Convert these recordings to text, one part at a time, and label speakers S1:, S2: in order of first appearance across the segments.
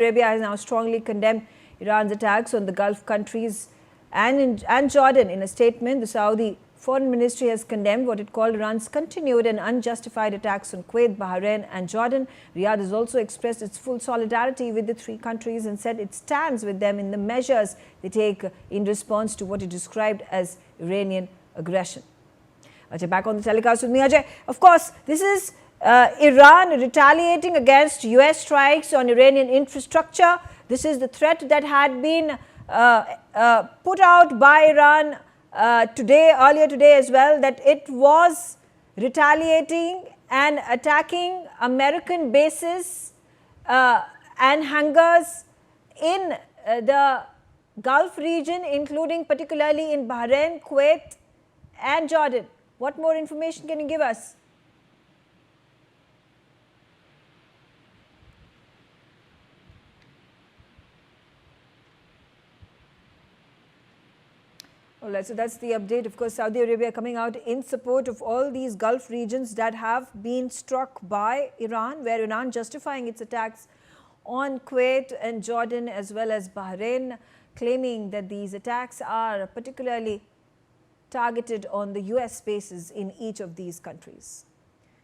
S1: Arabia has now strongly condemned Iran's attacks on the Gulf countries and Jordan. In a statement, the Saudi Foreign Ministry has condemned what it called Iran's continued and unjustified attacks on Kuwait, Bahrain and Jordan. Riyadh has also expressed its full solidarity with the three countries and said it stands with them in the measures they take in response to what it described as Iranian aggression. Ajay, back on the telecast with me. Ajay, of course, this is Iran retaliating against US strikes on Iranian infrastructure. This is the threat that had been put out by Iran earlier today as well, that it was retaliating and attacking American bases and hangars in the Gulf region, including particularly in Bahrain, Kuwait and Jordan. What more information can you give us? All right, so that's the update. Of course, Saudi Arabia coming out in support of all these Gulf regions that have been struck by Iran, where Iran justifying its attacks on Kuwait and Jordan as well as Bahrain, claiming that these attacks are particularly targeted on the US bases in each of these countries.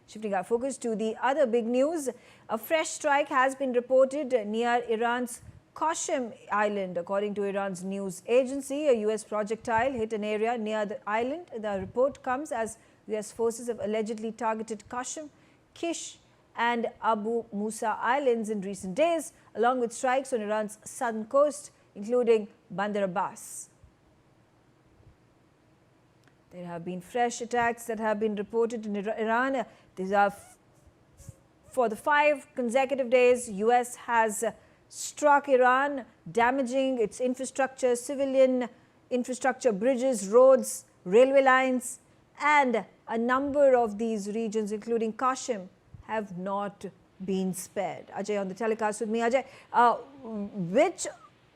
S1: Shifting our focus to the other big news, a fresh strike has been reported near Iran's Qasem Island. According to Iran's news agency, a US projectile hit an area near the island. The report comes as US forces have allegedly targeted Qasem, Kish and Abu Musa islands in recent days, along with strikes on Iran's southern coast, including Bandar Abbas. There have been fresh attacks that have been reported in Iran. These are for the 5 consecutive days. US has struck Iran, damaging its infrastructure, civilian infrastructure, bridges, roads, railway lines, and a number of these regions, including Qasem, have not been spared. Ajay on the telecast with me. Ajay, which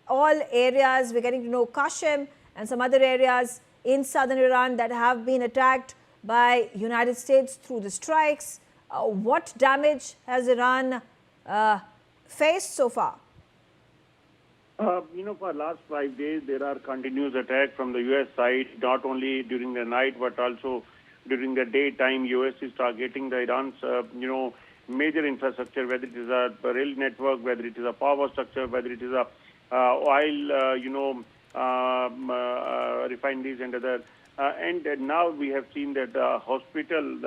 S1: all areas, we're getting to know Qasem and some other areas in southern Iran that have been attacked by United States through the strikes. What damage has Iran faced so far?
S2: For the last 5 days, there are continuous attacks from the U.S. side, not only during the night, but also during the daytime. U.S. is targeting the Iran's, major infrastructure, whether it is a rail network, whether it is a power structure, whether it is a oil, refineries and other. And now we have seen that hospital,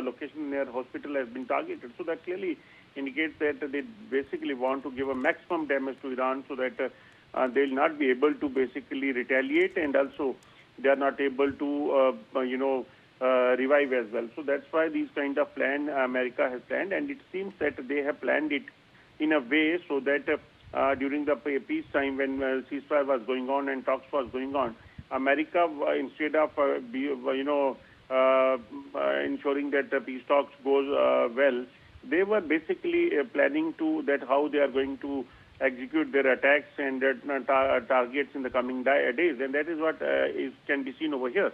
S2: location near hospital has been targeted. So that clearly indicates that they basically want to give a maximum damage to Iran so that they will not be able to basically retaliate, and also they are not able to, revive as well. So that's why these kind of plan America has planned, and it seems that they have planned it in a way so that during the peace time when ceasefire was going on and talks was going on, America, instead of ensuring that the peace talks goes well, they were basically planning to that how they are going to execute their attacks and targets in the coming days, and that is what can be seen over here.